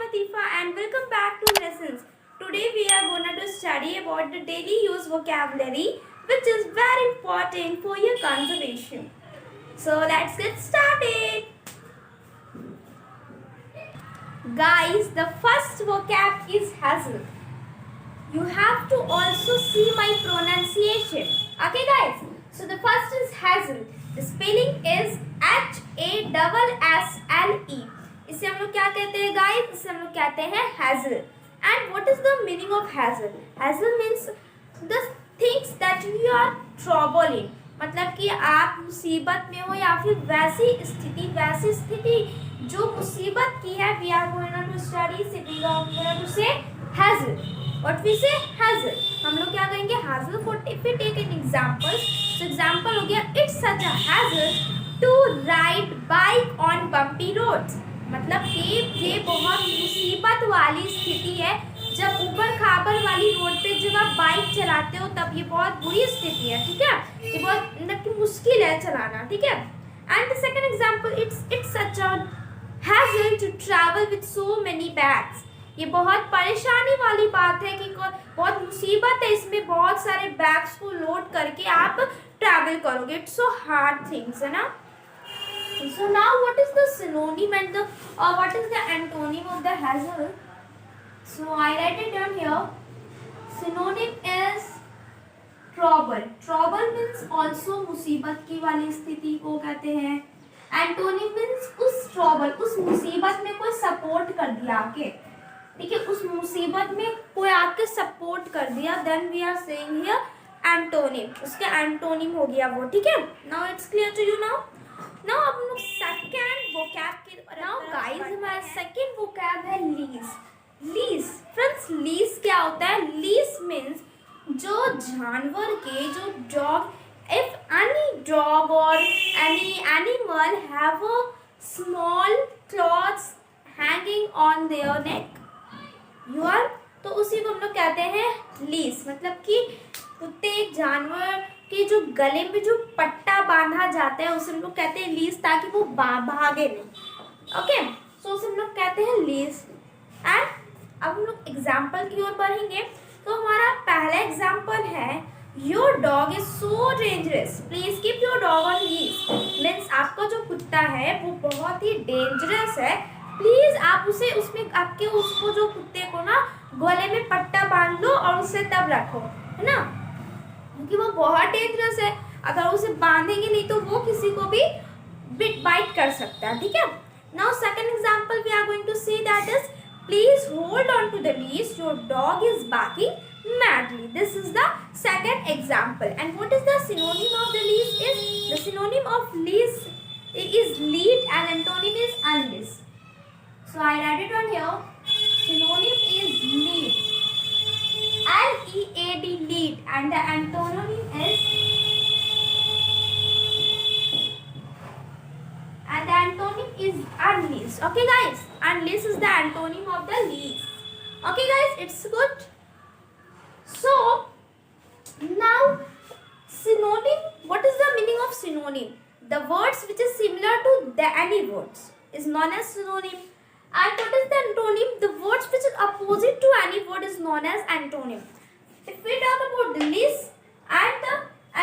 Latifa and welcome back to lessons. Today we are going to study about the daily use vocabulary which is very important for your conservation. So let's get started. Guys, the first vocab is hazel. You have to also see my pronunciation. Okay guys, so the first is hazel. The spelling is HASSLE. इसे हम लोग क्या कहते हैं guys? इसे हम लोग कहते हैं hazel. And what is the meaning of hazel? Hazel means the things that you are trouble in. मतलब कि आप मुसीबत में हो या फिर वैसी स्थिति जो मुसीबत की है. We are going to study sitting on to say hazel. What we say hazel. हम लोग क्या कहेंगे? hazel. If we take an example, so example हो गया it's such a hassle to ride bike on bumpy roads. मतलब कि ये बहुत मुसीबत वाली स्थिति है जब ऊपर खाबर वाली रोड पे जब आप बाइक चलाते हो तब ये बहुत बुरी स्थिति है. ठीक है, ये बहुत मतलब कि मुश्किल है चलाना. ठीक है. And the second example it's such a hassle to travel with so many bags. ये बहुत परेशानी वाली बात है कि बहुत मुसीबत है इसमें बहुत सारे बैग्स को लोड करके आप ट्रैवल करोगे. इट्स सो हार्ड थिंग्स है ना. So now what is the synonym and what is the antonym of the hassle? So I write it down here. Synonym is trouble. Trouble means also मुसीबत की वाली स्थिति को कहते हैं. Antonym means उस trouble उस मुसीबत में कोई सपोर्ट कर दिया आके. ठीक है, उस मुसीबत में कोई आके सपोर्ट कर दिया. Then we are saying here antonym. उसके antonym हो गया वो. ठीक है. Now it's clear to you now. Now अब लोग second vocab की. Now guys हमारा second vocab है lease. Lease friends, lease क्या होता है? Lease means जो जानवर के जो dog, if any dog or any animal have a small claws hanging on their neck, you are तो उसी को हम लोग कहते हैं lease. मतलब कि कुत्ते जानवर कि जो गले में जो पट्टा बांधा जाता है उसे हम लोग कहते हैं लीज, ताकि वो भागे नहीं. ओके, सो उसे हम लोग कहते हैं लीज. एंड अब हम लोग एग्जाम्पल की ओर बढ़ेंगे. तो हमारा पहला एग्जाम्पल है your dog is so dangerous, please keep your dog on lease. Means आपका जो कुत्ता है वो बहुत ही डेंजरस है, प्लीज आप उसे उसमें आपके उसको जो कुत्ते को ना गले में पट्टा बांध लो और उसे तब रखो, है ना, क्योंकि वो बहुत डेंजरस है. अगर उसे बांधेंगे नहीं तो वो किसी को भी बाइट कर सकता है. ठीक है. Now second example we are going to say that is please hold on to the leash, your dog is barking madly. This is the second example. And what is the synonym of the leash? Is the synonym of leash is lead and antonym is unleash. So I write it on here. Synonym is lead, L-E-A-D, lead, and the antonym is unleash. Okay guys, unleash is the antonym of the leash. Okay guys, it's good. So now synonym, what is the meaning of synonym? The words which is similar to the any words is known as synonym. And what is the antonym? The words which is opposite to any word is known as antonym. If we talk about the leash and the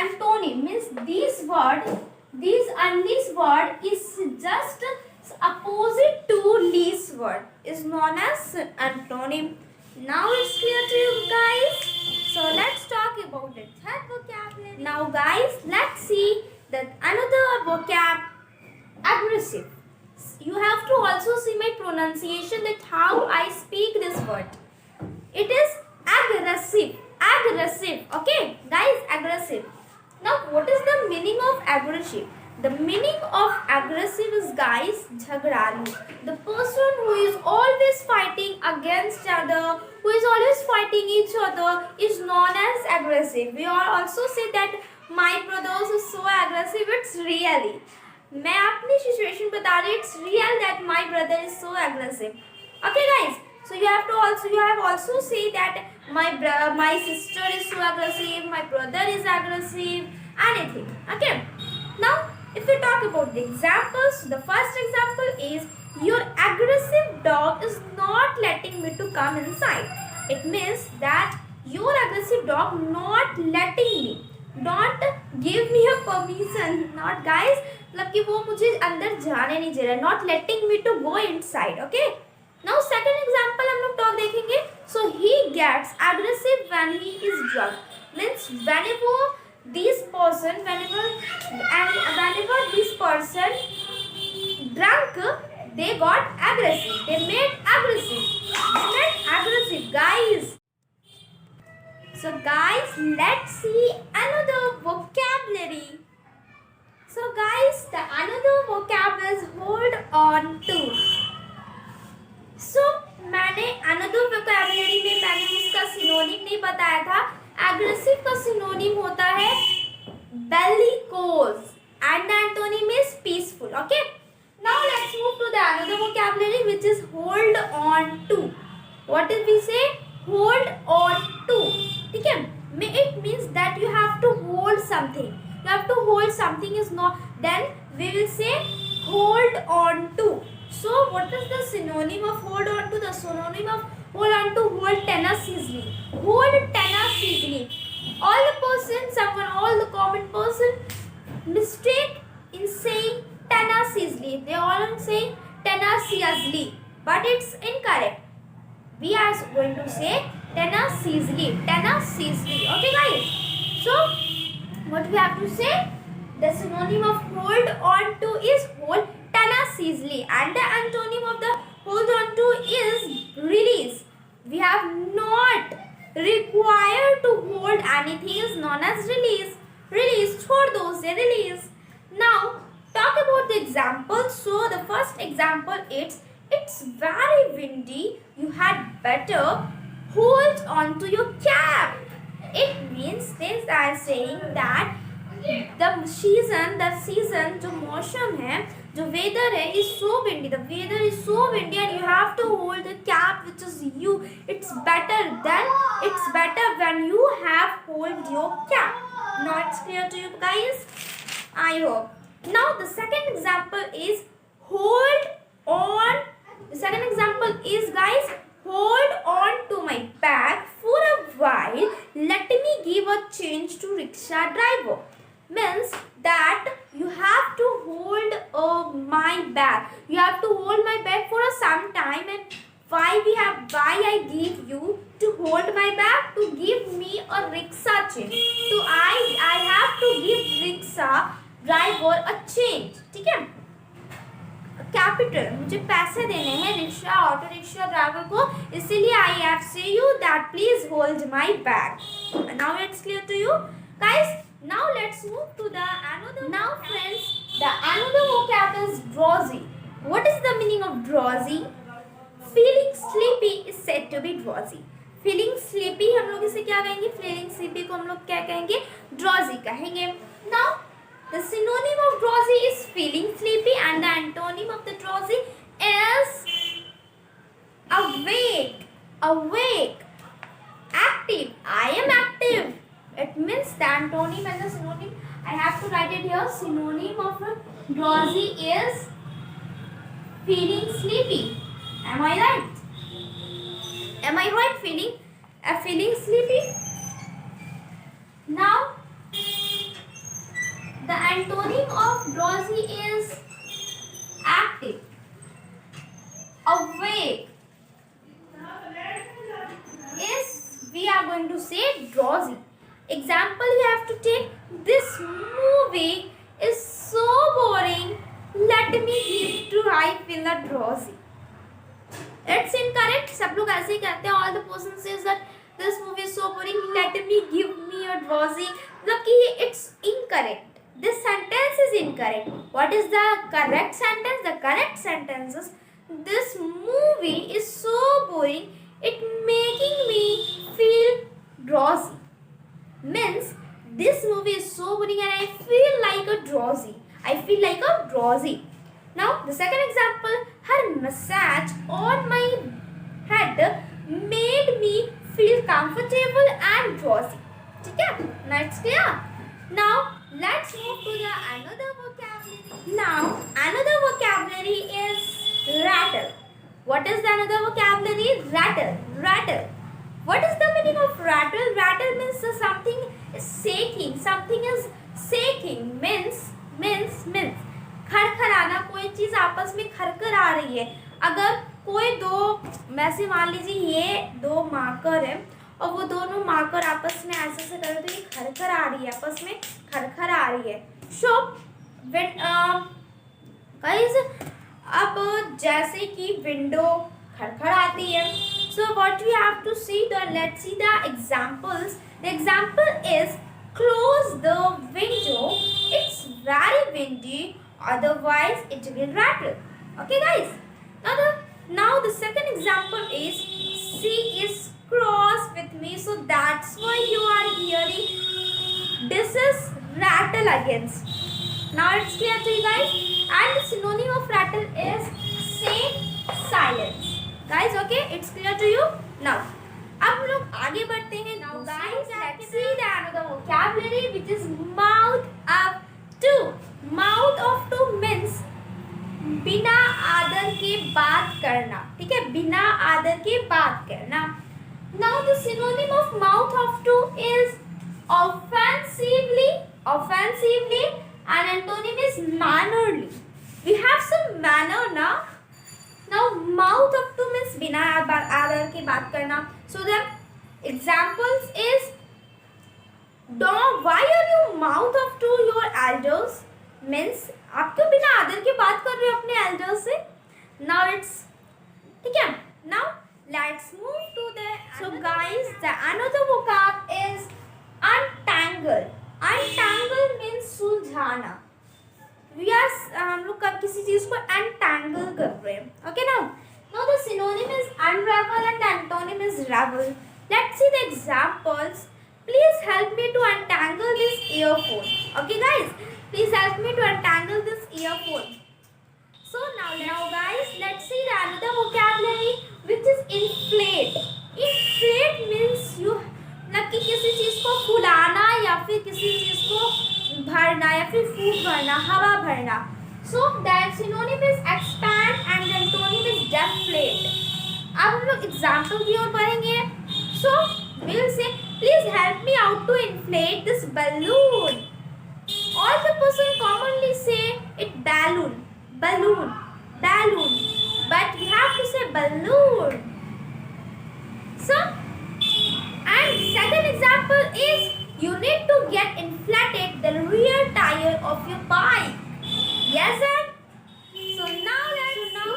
antonym, means this unleash word is just opposite to leash word is known as antonym. Now it's clear to you guys. So let's talk about the third vocabulary. Now guys, let's see that another vocab, aggressive. You have to also see my pronunciation, that how I speak this word. It is aggressive. Okay guys, aggressive. Now what is the meaning of aggressive? The meaning of aggressive is guys jhagdalu. The person who is always fighting against other, who is always fighting each other is known as aggressive. We all also say that my brothers is so aggressive. It's really, मैं अपनी situation बता रही. It's real that my brother is so aggressive. Okay guys, so you have also say that my sister is so aggressive, my brother is aggressive, anything. Okay. Now if we talk about the examples, the first example is your aggressive dog is not me to come inside. It means that your aggressive dog not letting me, not give me a permission, not guys, मतलब कि वो मुझे अंदर जाने नहीं दे रहा, not letting me to go inside. Okay, now second example हम लोग dog देखेंगे. So he gets aggressive when he is drunk. Means whenever this person drunk, they got aggressive, they made aggressive guys. So guys, let's see another vocabulary. So guys, the another vocab is hold on to. So मैंने another vocabulary में मैंने उसका synonym नहीं बताया था. Aggressive का synonym होता है bellicose and the antonym is peaceful. Okay, now let's move to the another vocabulary which is hold on to. What did we say? Hold on to. ठीक है, it means that you have to hold something. You have to hold something is not, then we will say hold on to. So what is the synonym of hold on to? The synonym of hold on to, hold tenaciously. Hold tenaciously. All the common person mistake in saying tenaciously. They all say tenaciously, but it's incorrect. We are going to say tenaciously. Okay guys, so what we have to say? The synonym of hold on to is hold tenaciously, and the antonym of the hold on to is release. We have not required to hold anything is known as release. छोड़ दो उसे, release. Now talk about the example. So the first example, it's very windy, you had better hold on to your cap. It means this are saying that the season जो मौसम है, जो weather है, is so windy. The weather is so windy and you have to hold the cap which is you. It's better when you have hold your cap. Now it's clear to you guys, I hope. Now the second example is hold on. The second example is guys, hold on to my bag for a while, let me give a change to rickshaw driver. Means that you have to hold my bag. You have to hold my bag for some time, and why I give you to hold my bag? To give me a rickshaw change. So I have to give rickshaw driver a change. ठीक है, capital, मुझे पैसे देने हैं rickshaw auto rickshaw driver को, इसीलिए I have say you that please hold my bag. Now it's clear to you guys. Now let's move to the another. Now friends, the another vocab is drowsy. What is the meaning of drowsy? Feeling sleepy is said to be drowsy. Feeling sleepy हम लोग इसे क्या कहेंगे? Feeling sleepy को हम लोग क्या कहेंगे? Drowsy कहेंगे. Now the synonym of drowsy is feeling sleepy, and the antonym of the drowsy is awake, active. I am active. It means the antonym and the synonym, I have to write it here. Synonym of drowsy is feeling sleepy. Am I right? Feeling sleepy. Now the antonym of drowsy is active, awake. We are going to say drowsy. Example you have to take, this movie is so boring, let me give to I feel drowsy. It's incorrect. सब लोग ऐसे ही कहते हैं. All the person says that this movie is so boring, let me give me a drowsy. मतलब कि it's incorrect. This sentence is incorrect. What is the correct sentence? The correct sentence is, this movie is so boring, it making me feel drowsy. Means this movie is so boring and I feel like a drowsy. Now the second example, her massage on my head made me feel comfortable and drowsy. ठीक है, now it's clear. Now let's move to the another vocabulary. Now another vocabulary is rattle. What What is the another vocabulary? Rattle. Rattle. What is the meaning of rattle? Rattle means something is shaking. Something is shaking. Means खड़खड़ाना, कोई चीज आपस में खड़खड़ आ रही है। अगर कोई दो, वैसे मान लीजिए ये दो मार्कर है और वो दोनों मार्कर आपस में ऐसे से करे तो ये खड़खड़ आ रही है, आपस में खड़खड़ आ रही है। सो गाइस, अब जैसे कि विंडो खड़खड़ाती है, so what we have to see, let's see the examples. The example is close the window, it's very windy, otherwise it will rattle. Okay guys, now the second example is C is cross with me, so that's why you are hearing this is rattle against. Now it's clear to you guys, and the synonym of rattle is same, silence. Guys, okay, it's clear to you now. अब हम लोग आगे बढ़ते हैं। Now guys, let's see the another vocabulary which is mouth of two. Mouth of two means बिना आदर के बात करना, ठीक है, बिना आदर के बात करना। Now the synonym of mouth of two is offensively, and antonym is mannerly. We have some manner now. Now mouth of two means बिना आदर के बात करना. So the examples is, why are you mouth of to your elders? Means आप क्यों बिना आदर के बात कर रहे हो अपने elders से? Now it's, ठीक है. Now let's move to the, so guys, the another vocab is untangle. Untangle means सुलझाना. हम लोग कब किसी चीज को untangle कर रहे हैं. Okay now the synonym is unravel and antonym is ravel. Let's see the examples. Please help me to untangle this earphone. Okay guys, please help me to untangle this earphone. So now guys, let's see the another vocabulary which is inflate. Inflate means you, मतलब कि किसी चीज को फुलाना या फिर किसी चीज को भरना या फिर फूंक भरना, हवा भरना. So that synonym is expand and the antonym is deflate. अब हम लोग एग्जाम्पल की ओर बढ़ेंगे. So we'll say, please help me out to inflate this balloon. All the person commonly say it balloon, but we have to say balloon. So, and second example is, you need to get inflated the rear tire of your bike. Yes sir. So now the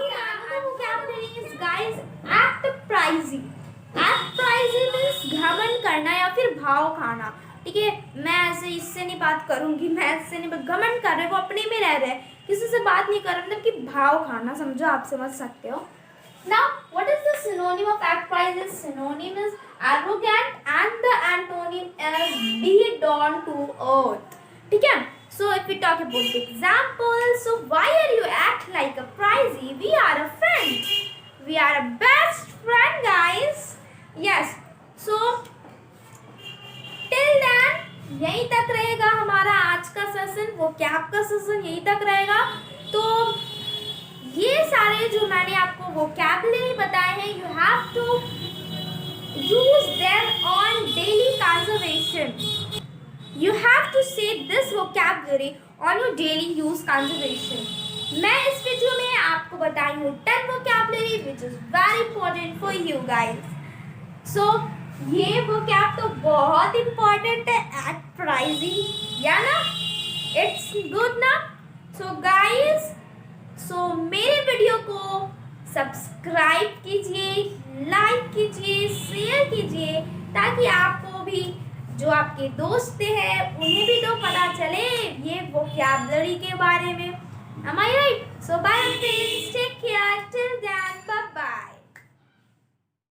vocabulary is guys appraising. Appraising means घमंड करना या फिर भाव खाना. ठीक है, मैं ऐसे इससे नहीं बात करूंगी, मैं इससे नहीं, घमंड कर रहे, वो अपने में रह रहे, किसी से बात नहीं कर रहे, मतलब कि भाव खाना, समझो, आप समझ सकते हो. Now what is the synonym of appraising? Synonym is arrogant and the antonym is be down to earth. ठीक है. So if we talk about the examples, so why are you act like a pricey? We are a friend. We are a best friend, guys. Yes. So till then यहीं तक रहेगा हमारा आज का session, वो cap का session यहीं तक रहेगा. तो ये सारे जो मैंने आपको vocabulary बताए हैं, you have to use them on daily conversation. You have to say this vocabulary on your daily use conversation. मैं इस वीडियो में आपको बताई हूँ 10 vocabulary which is very important for you guys. So ये vocab तो बहुत important है at pricing, या ना? It's good ना? So guys, so मेरे वीडियो को सब्सक्राइब कीजिए, लाइक कीजिए, शेयर कीजिए, ताकि आपको भी, जो आपके दोस्त हैं उन्हें भी तो पता चले ये वोकैबुलरी के बारे में. Am I right? So bye friends, take care, till then, bye bye.